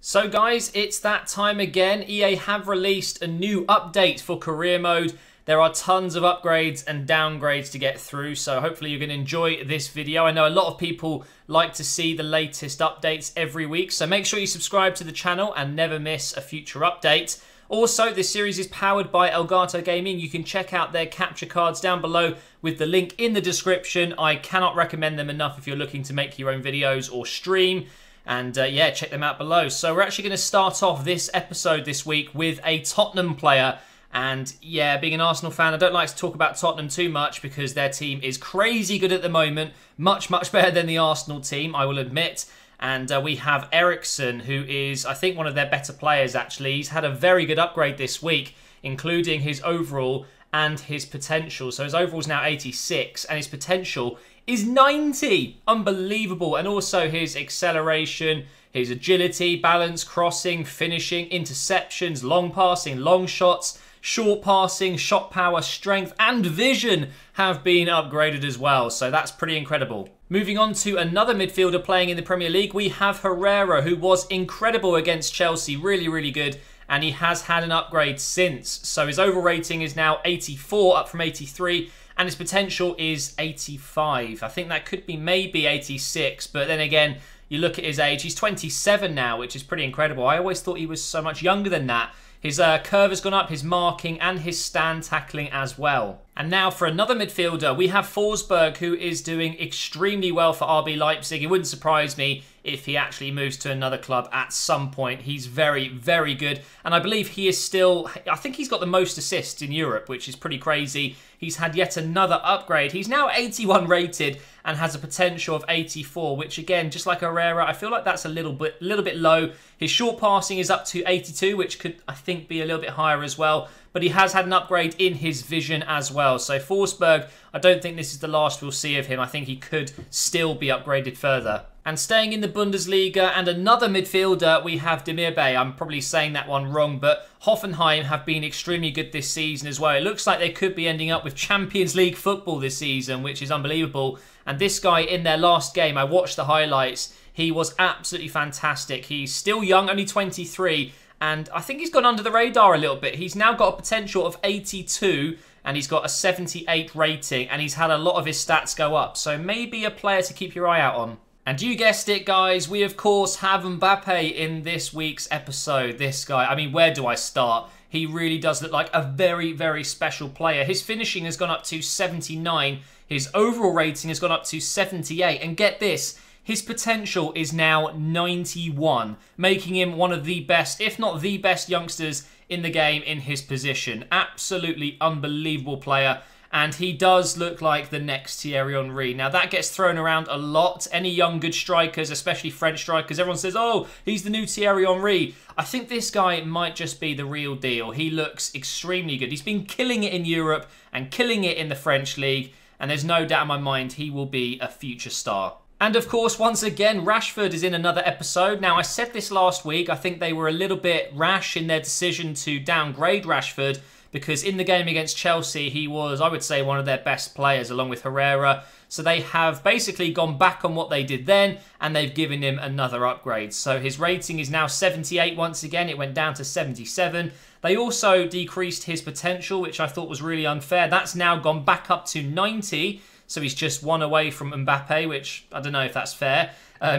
So guys, it's that time again. EA have released a new update for career mode. There are tons of upgrades and downgrades to get through, so hopefully you're going to enjoy this video. I know a lot of people like to see the latest updates every week, so make sure you subscribe to the channel and never miss a future update. Also, this series is powered by Elgato Gaming. You can check out their capture cards down below with the link in the description. I cannot recommend them enough if you're looking to make your own videos or stream. And yeah, check them out below. So we're actually going to start off this episode this week with a Tottenham player. And yeah, being an Arsenal fan, I don't like to talk about Tottenham too much because their team is crazy good at the moment. Much better than the Arsenal team, I will admit. And we have Eriksen, who is, I think, one of their better players, actually. He's had a very good upgrade this week, including his overall and his potential. So his overall is now 86, and his potential is 90. Unbelievable. And also his acceleration, his agility, balance, crossing, finishing, interceptions, long passing, long shots, short passing, shot power, strength, and vision have been upgraded as well. So that's pretty incredible. Moving on to another midfielder playing in the Premier League, we have Herrera, who was incredible against Chelsea. Really good. And he has had an upgrade since. So his overall rating is now 84, up from 83. And his potential is 85. I think that could be maybe 86. But then again, you look at his age. He's 27 now, which is pretty incredible. I always thought he was so much younger than that. His curve has gone up, his marking, and his stand tackling as well. And now for another midfielder, we have Forsberg, who is doing extremely well for RB Leipzig. It wouldn't surprise me if he actually moves to another club at some point. He's very good. And I believe he is still, I think he's got the most assists in Europe, which is pretty crazy. He's had yet another upgrade. He's now 81 rated and has a potential of 84, which again, just like Herrera, I feel like that's a little bit low. His short passing is up to 82, which could, I think, be a little bit higher as well. But he has had an upgrade in his vision as well. So Forsberg, I don't think this is the last we'll see of him. I think he could still be upgraded further. And staying in the Bundesliga and another midfielder, we have Imbaba. I'm probably saying that one wrong, but Hoffenheim have been extremely good this season as well. It looks like they could be ending up with Champions League football this season, which is unbelievable. And this guy in their last game, I watched the highlights. He was absolutely fantastic. He's still young, only 23, and I think he's gone under the radar a little bit. He's now got a potential of 82, and he's got a 78 rating, and he's had a lot of his stats go up. So maybe a player to keep your eye out on. And you guessed it, guys, we of course have Mbappe in this week's episode. This guy, I mean, where do I start? He really does look like a very special player. His finishing has gone up to 79. His overall rating has gone up to 78. And get this, his potential is now 91, making him one of the best, if not the best youngsters in the game in his position. Absolutely unbelievable player. And he does look like the next Thierry Henry. Now, that gets thrown around a lot. Any young, good strikers, especially French strikers, everyone says, oh, he's the new Thierry Henry. I think this guy might just be the real deal. He looks extremely good. He's been killing it in Europe and killing it in the French League. And there's no doubt in my mind he will be a future star. And of course, once again, Rushford is in another episode. Now, I said this last week. I think they were a little bit rash in their decision to downgrade Rushford, because in the game against Chelsea, he was, I would say, one of their best players along with Herrera. So they have basically gone back on what they did then, and they've given him another upgrade. So his rating is now 78 once again. It went down to 77. They also decreased his potential, which I thought was really unfair. That's now gone back up to 90. So he's just one away from Mbappe, which I don't know if that's fair.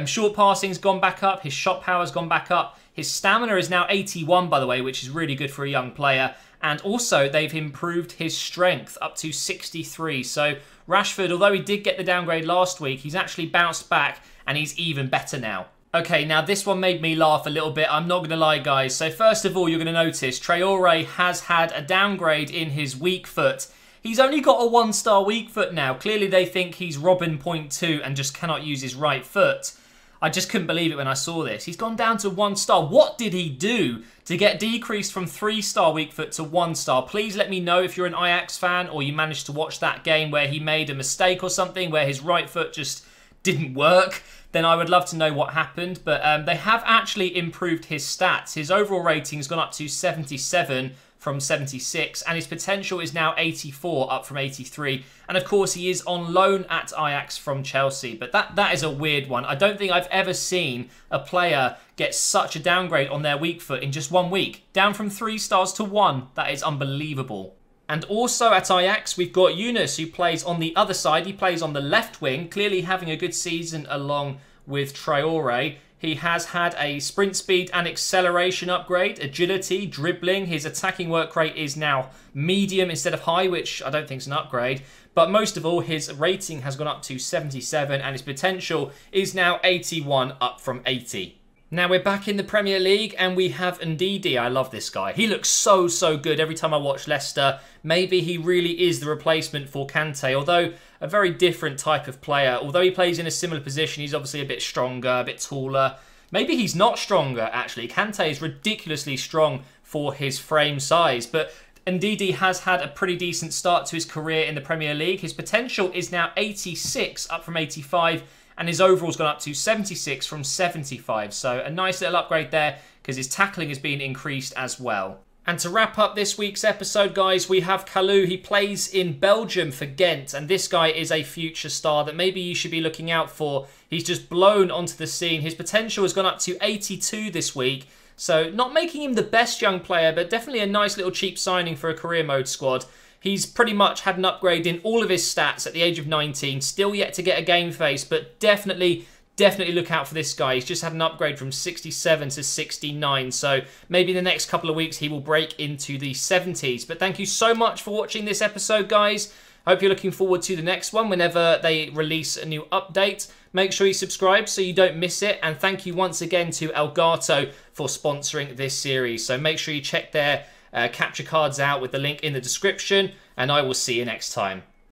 Short passing's gone back up. His shot power's gone back up. His stamina is now 81, by the way, which is really good for a young player. And also, they've improved his strength up to 63. So Rashford, although he did get the downgrade last week, he's actually bounced back and he's even better now. Okay, now this one made me laugh a little bit. I'm not going to lie, guys. So first of all, you're going to notice Traore has had a downgrade in his weak foot. He's only got a 1-star weak foot now. Clearly, they think he's Robin .2 and just cannot use his right foot. I just couldn't believe it when I saw this. He's gone down to 1 star. What did he do to get decreased from 3-star weak foot to 1 star? Please let me know if you're an Ajax fan or you managed to watch that game where he made a mistake or something, where his right foot just didn't work. Then I would love to know what happened. But they have actually improved his stats. His overall rating has gone up to 77 from 76, and his potential is now 84, up from 83. And of course, he is on loan at Ajax from Chelsea, but that is a weird one. I don't think I've ever seen a player get such a downgrade on their weak foot in just 1 week. Down from 3 stars to 1. That is unbelievable. And also at Ajax, we've got Yunus, who plays on the other side. He plays on the left wing, clearly having a good season along with Traore. He has had a sprint speed and acceleration upgrade, agility, dribbling. His attacking work rate is now medium instead of high, which I don't think is an upgrade. But most of all, his rating has gone up to 77 and his potential is now 81, up from 80. Now we're back in the Premier League and we have Ndidi. I love this guy. He looks so good every time I watch Leicester. Maybe he really is the replacement for Kante, although a very different type of player. Although he plays in a similar position, he's obviously a bit stronger, a bit taller. Maybe he's not stronger, actually. Kante is ridiculously strong for his frame size, but Ndidi has had a pretty decent start to his career in the Premier League. His potential is now 86, up from 85, and his overall's gone up to 76 from 75. So a nice little upgrade there because his tackling has been increased as well. And to wrap up this week's episode, guys, we have Kallu. He plays in Belgium for Ghent, and this guy is a future star that maybe you should be looking out for. He's just blown onto the scene. His potential has gone up to 82 this week, so not making him the best young player, but definitely a nice little cheap signing for a career mode squad. He's pretty much had an upgrade in all of his stats at the age of 19, still yet to get a game face, but definitely look out for this guy. He's just had an upgrade from 67 to 69, so maybe in the next couple of weeks he will break into the 70s. But thank you so much for watching this episode, guys. I hope you're looking forward to the next one whenever they release a new update. Make sure you subscribe so you don't miss it, and thank you once again to Elgato for sponsoring this series. So make sure you check their capture cards out with the link in the description, and I will see you next time.